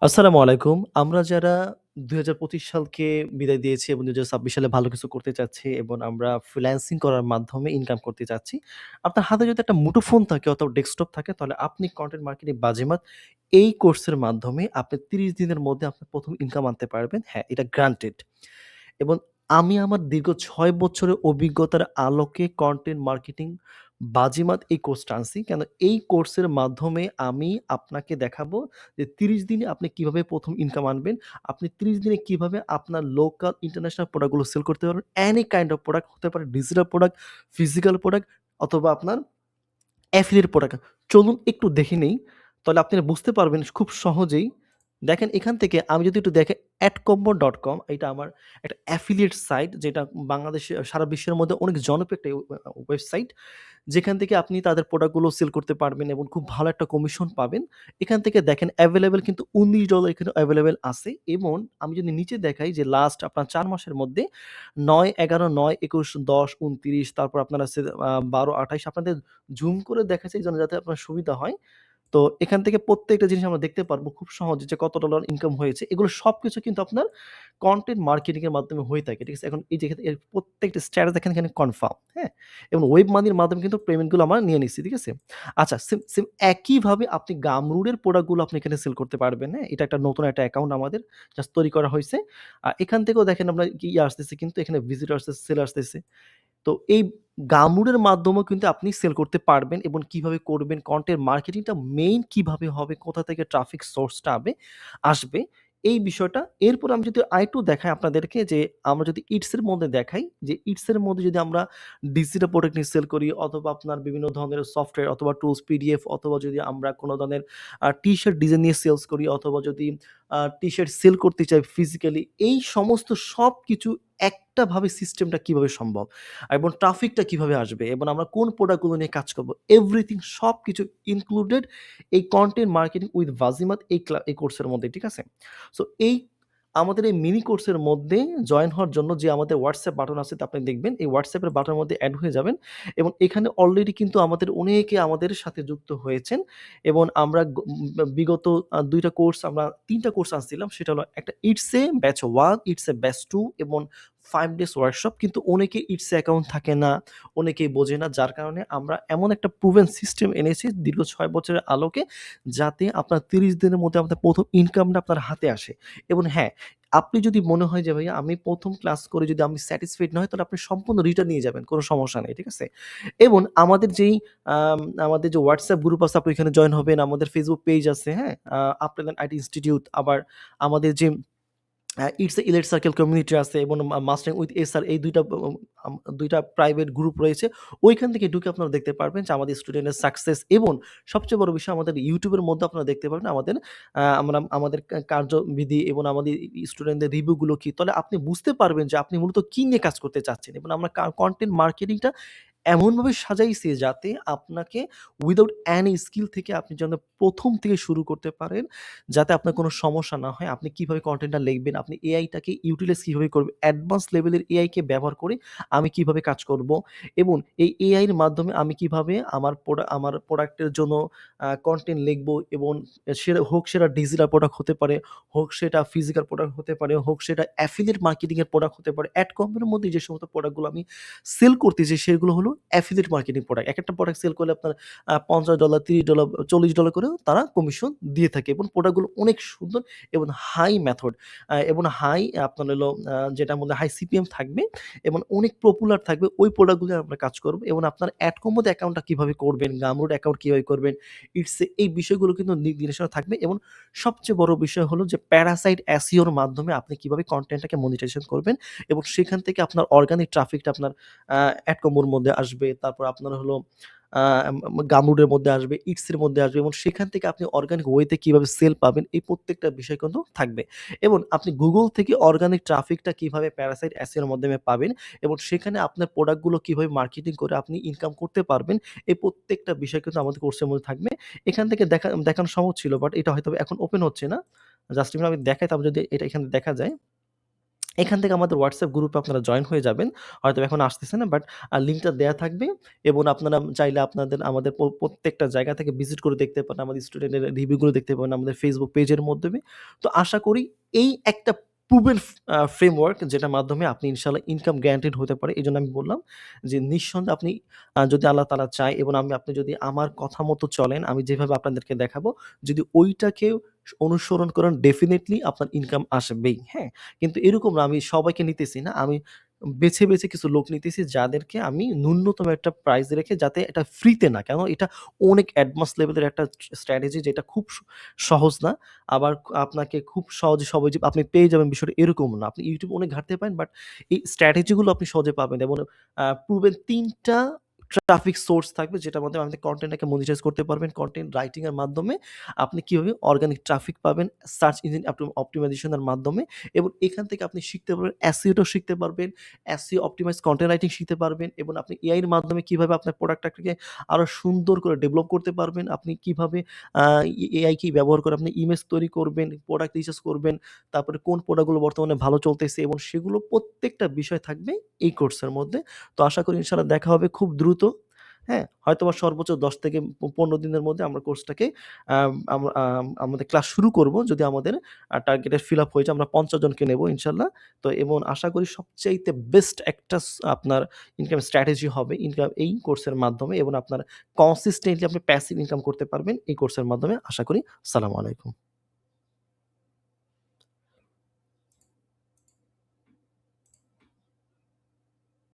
আসসালামু আলাইকুম। আমরা যারা ২০২৫ সালকে বিদায় দিয়েছি এবং ২০২৬ সালে ভালো কিছু করতে চাচ্ছি এবং আমরা ফ্রিল্যান্সিং করার মাধ্যমে ইনকাম করতে চাচ্ছি। আপনার হাতে যদি একটা মুঠোফোন থাকে অথবা ডেস্কটপ থাকে তাহলে আপনি কনটেন্ট মার্কেটিং বাজিমাত এই কোর্সের মাধ্যমে আপনি ৩০ দিনের মধ্যে আপনার ১ম ইনকাম আনতে পারবেন। হ্যাঁ, এটা গ্রান্টেড। এবং আমি আমার দীর্ঘ ৬ বছরের অভিজ্ঞতার আলোকে কনটেন্ট মার্কেটিং বাজিমাত এই কোর্সটা আনছি। কেন এই কোর্সের মাধ্যমে আমি আপনাকে দেখাবো যে ৩০ দিনে আপনি কিভাবে ১ম ইনকাম আনবেন। আপনি ৩০ দিনে কিভাবে আপনার লোকাল, ইন্টারন্যাশনাল প্রোডাক্টগুলো সেল করতে পারবেন। অ্যানি কাইন্ড অফ প্রোডাক্ট হতে পারে ডিজিটাল প্রোডাক্ট, ফিজিক্যাল প্রোডাক্ট অথবা আপনার অ্যাফিলিয়েট প্রোডাক্ট। চলুন একটু দেখে নেই। তাহলে আপনারা বুঝতে পারবেন খুব সহজেই। দেখেন এখান থেকে আমি যদি একটু দেখেন adcombo.com এটা আমার একটা অ্যাফিলিয়েট সাইট যেটা বাংলাদেশে সারা বিশ্বের মধ্যে অনেক জনপ্রিয় একটা ওয়েবসাইট। যেখান থেকে আপনি তাদের প্রোডাক্টগুলো সেল করতে পারবেন এবং খুব ভালো একটা কমিশন পাবেন। এখান থেকে দেখেন এভেইলেবল কিন্তু $19 এখানে এভেইলেবল আছে এবং আমি যদি নিচে দেখাই যে লাস্ট আপনার ৪ মাসের মধ্যে ৯, ১১, ৯, ২১, ১০, ২৯ তারপর আপনার আছে ১২, ২৮ আপনাদের জুম করে দেখাচ্ছি এইজন্য যাতে আপনার সুবিধা হয়। তো এখান থেকে প্রত্যেকটা জিনিস আমরা দেখতে পারবো খুব সহজে যে কত ডলার ইনকাম হয়েছে। এগুলো সবকিছু কিন্তু আপনার কনটেন্ট মার্কেটিং এর মাধ্যমে হয়ে থাকে। ঠিক আছে? এখন এই যে এর প্রত্যেকটা স্ট্যাটাস দেখেন এখানে কনফার্ম, হ্যাঁ? এবং ওয়েব মানির মাধ্যমে কিন্তু পেমেন্ট গুলো আমরা নিয়ে নিচ্ছি। ঠিক আছে? আচ্ছা সেম একইভাবে আপনি Gumroad এর প্রোডাক্ট গুলো আপনি এখানে সেল করতে পারবেন, হ্যাঁ? এটা একটা নতুন একটা অ্যাকাউন্ট আমাদের জাস্ট তৈরি করা হইছে। এখান থেকেও দেখেন আপনার আসতেছে কিন্তু এখানে ভিজিটর আসতেছে, সেল আসতেছে। তো এই গামুড়ের মাধ্যমেও কিন্তু আপনি সেল করতে পারবেন এবং কিভাবে করবেন, কনটেন্ট মার্কেটিংটা মেইন কিভাবে হবে, কোথা থেকে ট্রাফিক সোর্সটা আসবে, এই বিষয়টা। এরপর আমি যদি আরেকটু দেখাই আপনাদেরকে যে আমরা যদি ইটস এর মধ্যে দেখাই যে ইটস এর মধ্যে যদি আমরা ডিজিটাল প্রোডাক্ট নিয়ে সেল করি অথবা আপনার বিভিন্ন ধরনের সফটওয়্যার অথবা টুলস, পিডিএফ অথবা যদি আমরা কোনো ধরনের টি-শার্ট ডিজাইন নিয়ে সেলস করি অথবা যদি টি-শার্ট সেল করতে চাই ফিজিক্যালি, এই সমস্ত সবকিছু একটা ভাবে সিস্টেমটা কিভাবে সম্ভব? এবং ট্রাফিকটা কিভাবে আসবে এবং আমরা কোন প্রোডাক্টগুলো নিয়ে কাজ করব। এভরিথিং সবকিছু ইনক্লুডেড এই কনটেন্ট মার্কেটিং উইথ বাজিমাত এই কোর্সের মধ্যে, ঠিক আছে? সো এই আমাদের এই মিনি কোর্সের মধ্যে জয়েন হওয়ার জন্য যে আমাদের WhatsApp বাটন আছে তা আপনি দেখবেন। এই WhatsApp এর বাটনের মধ্যে এড হয়ে যাবেন এবং এখানে অলরেডি কিন্তু আমাদের অনেকে আমাদের সাথে যুক্ত হয়েছেন এবং আমরা বিগত ২ টা কোর্স আমরা ৩ টা কোর্স আনছিলাম। সেটা হলো একটা it's a batch 1, it's a batch 2 এবং 5 ডেজ ওয়ার্কশপ। কিন্তু অনেকের ইটস এ অ্যাকাউন্ট থাকে না, অনেকেই বোঝে না। যার কারণে আমরা এমন একটা প্রুভেন সিস্টেম এনেছি দীর্ঘ ৬ বছরের আলোকে যাতে আপনার ৩০ দিনের মধ্যে আপনার ১ম ইনকামটা আপনার হাতে আসে। এবং হ্যাঁ, আপনি যদি মনে হয় যে ভাইয়া আমি ১ম ক্লাস করে যদি আমি স্যাটিসফাইড না হই তাহলে আপনি সম্পূর্ণ রিটার্ন নিয়ে যাবেন। কোন সমস্যা নেই। ঠিক আছে? এবং আমাদের যেই আমাদের যে WhatsApp গ্রুপ আছে আপনি ওইখানে জয়েন হবেন। আমাদের Facebook পেজ আছে, হ্যাঁ? আপনাদের আইটি ইনস্টিটিউট আবার আমাদের যে it's a elite circle community আছে এবং মাস্টারিং উইথ এসআর এই ২ টা ২ টা প্রাইভেট গ্রুপ রয়েছে। ওইখান থেকে ঢুকে আপনারা দেখতে পারবেন যে আমাদের স্টুডেন্টের সাকসেস এবং সবচেয়ে বড় বিষয় আমাদের YouTube এর মধ্যে আপনারা দেখতে পারবেন আমাদের আমরা আমাদের কার্যবিধি এবং আমাদের স্টুডেন্টদের রিভিউ গুলো কি। তাহলে আপনি বুঝতে পারবেন যে আপনি মূলত কি নিয়ে কাজ করতে চাচ্ছেন এবং আমরা কনটেন্ট মার্কেটিংটা এমনভাবে সাজাইছি যাতে আপনাকে উইথআউট এনি স্কিল থেকে আপনি যেন ১ম থেকে শুরু করতে পারেন। যাতে আপনার কোনো সমস্যা না হয়। আপনি কিভাবে কনটেন্টটা লিখবেন, আপনি এআইটাকে ইউটিলাইজ কিভাবে করবেন, অ্যাডভান্স লেভেলের এআইকে ব্যবহার করে আমি কিভাবে কাজ করব এবং এই এআই এর মাধ্যমে আমি কিভাবে আমার প্রোডাক্টের জন্য কনটেন্ট লিখব এবং সেটা ডিজিটাল প্রোডাক্ট হতে পারে, হোক সেটা ফিজিক্যাল প্রোডাক্ট হতে পারে, হোক সেটা অ্যাফিলিয়েট মার্কেটিং এর প্রোডাক্ট হতে পারে। এডকমের মধ্যে যে সমস্ত প্রোডাক্টগুলো আমি সেল করতেছি সেগুলো হলো অ্যাফিলিয়েট মার্কেটিং প্রোডাক্ট। একেকটা প্রোডাক্ট সেল করলে আপনার $50, $30, $40 করেও তারা কমিশন দিয়ে থাকে এবং প্রোডাক্টগুলো অনেক সুন্দর এবং হাই মেথড এবং হাই আপনার হলো যেটার মধ্যে হাই সিপিএম থাকবে এবং অনেক পপুলার থাকবে। ওই প্রোডাক্টগুলো আমরা কাজ করব এবং আপনার এডকমোতে অ্যাকাউন্টটা কিভাবে করবেন, Gumroad অ্যাকাউন্ট কিভাবে করবেন, ইটসে এই বিষয়গুলো কিন্তু নির্দেশনা থাকবে এবং সবচেয়ে বড় বিষয় হলো যে প্যারাসাইট এসইও এর মাধ্যমে আপনি কিভাবে কনটেন্টটাকে মনিটাইজেশন করবেন এবং সেখান থেকে আপনার অর্গানিক ট্রাফিকটা আপনার এডকমোর মধ্যে আসবে। তারপর আপনার হলো আ Gumroad এর মধ্যে আসবে, ইটস এর মধ্যে আসবে এবং সেখান থেকে আপনি অর্গানিক ওয়েতে কিভাবে সেল পাবেন এই প্রত্যেকটা বিষয় কিন্তু থাকবে। এবং আপনি Google থেকে অর্গানিক ট্রাফিকটা কিভাবে প্যারাসাইট এসইও এর মাধ্যমে পাবেন এবং সেখানে আপনার প্রোডাক্টগুলো কিভাবে মার্কেটিং করে আপনি ইনকাম করতে পারবেন, এই প্রত্যেকটা বিষয় কিন্তু আমাদের কোর্সের মধ্যে থাকবে। এখান থেকে দেখানো সহজ ছিল বাট এটা হয়তোবা এখন ওপেন হচ্ছে না। জাস্ট আমি দেখাই তারপর যদি এটা এখানে দেখা যায়। এখান থেকে আমাদের WhatsApp গ্রুপে আপনারা জয়েন হয়ে যাবেন। হয়তো এখন আসতেছে না, বাট লিঙ্কটা দেয়া থাকবে এবং আপনারা চাইলে আপনাদের আমাদের প্রত্যেকটা জায়গা থেকে ভিজিট করে দেখতে পারেন। আমাদের স্টুডেন্টের রিভিউ গুলো দেখতে পারেন আমাদের Facebook পেজের মাধ্যমে। তো আশা করি এই একটা প্রুভেন ফ্রেমওয়ার্ক যেটার মাধ্যমে আপনি ইনশাআল্লাহ ইনকাম গ্যারান্টেড হতে পারে। এজন্য আমি বললাম যে নিঃসন্দেহে আপনি যদি আল্লাহ তাআলা চায় এবং আপনি যদি আমার কথা মতো চলেন, আমি যেভাবে আপনাদেরকে দেখাবো, যদি ওইটাকে অনুসরণ করেন ডেফিনিটলি আপনার ইনকাম আসবেই। হ্যাঁ? কিন্তু এরকম না আমি সবাইকে নিতেছি না। আমি বেছে কিছু লোক নিতেছি যাদেরকে আমি ন্যূনতম একটা প্রাইস রেখে যাতে এটা ফ্রিতে না। কেন এটা অনেক অ্যাডভান্স লেভেলের একটা স্ট্র্যাটেজি যেটা খুব সহজ না। আবার আপনাকে খুব সহজে সবাই যে আপনি পেয়ে যাবেন বিষয়টা এরকমও না। আপনি YouTube অনেক ঘাঁটতে পারেন, বাট এই স্ট্র্যাটেজি গুলো আপনি সহজে পাবেন এবং প্রুভেন ৩ টা ট্রাফিক সোর্স থাকবে যেটার মাধ্যমে আপনি কনটেন্টটাকে মনিটাইজ করতে পারবেন। কনটেন্ট রাইটিং এর মাধ্যমে আপনি কিভাবে অর্গানিক ট্রাফিক পাবেন, সার্চ ইঞ্জিন অপটিমাইজেশন এর মাধ্যমে এবং এখান থেকে আপনি শিখতে পারবেন SEO টা শিখতে পারবেন। SEO অপটিমাইজ কনটেন্ট রাইটিং শিখতে পারবেন এবং আপনি এআই এর মাধ্যমে কিভাবে আপনার প্রোডাক্টটাকে আরো সুন্দর করে ডেভেলপ করতে পারবেন। আপনি কিভাবে আ এআই কে ব্যবহার করে আপনি ইমেজ তৈরি করবেন, প্রোডাক্ট রিসার্চ করবেন। তারপরে কোন প্রোডাক্টগুলো বর্তমানে ভালো চলতেছে এবং সেগুলো প্রত্যেকটা বিষয় থাকবে এই কোর্সের মধ্যে। তো আশা করি ইনশাআল্লাহ দেখা হবে খুব দ্রুত। হ্যাঁ? হয়তোবা সর্বোচ্চ ১০ থেকে ১৫ দিনের মধ্যে আমরা কোর্সটাকে আমাদের ক্লাস শুরু করব যদি আমাদের টার্গেটের ফিল আপ হয়ে যায়। আমরা ৫০ জনকে নেব ইনশাআল্লাহ। তো এবং আশা করি সবচাইতে বেস্ট একটা আপনার ইনকাম স্ট্র্যাটেজি হবে এই কোর্সের মাধ্যমে এবং আপনার কনসিস্টেন্টলি আপনি প্যাসিভ ইনকাম করতে পারবেন এই কোর্সের মাধ্যমে আশা করি। আসসালামু আলাইকুম।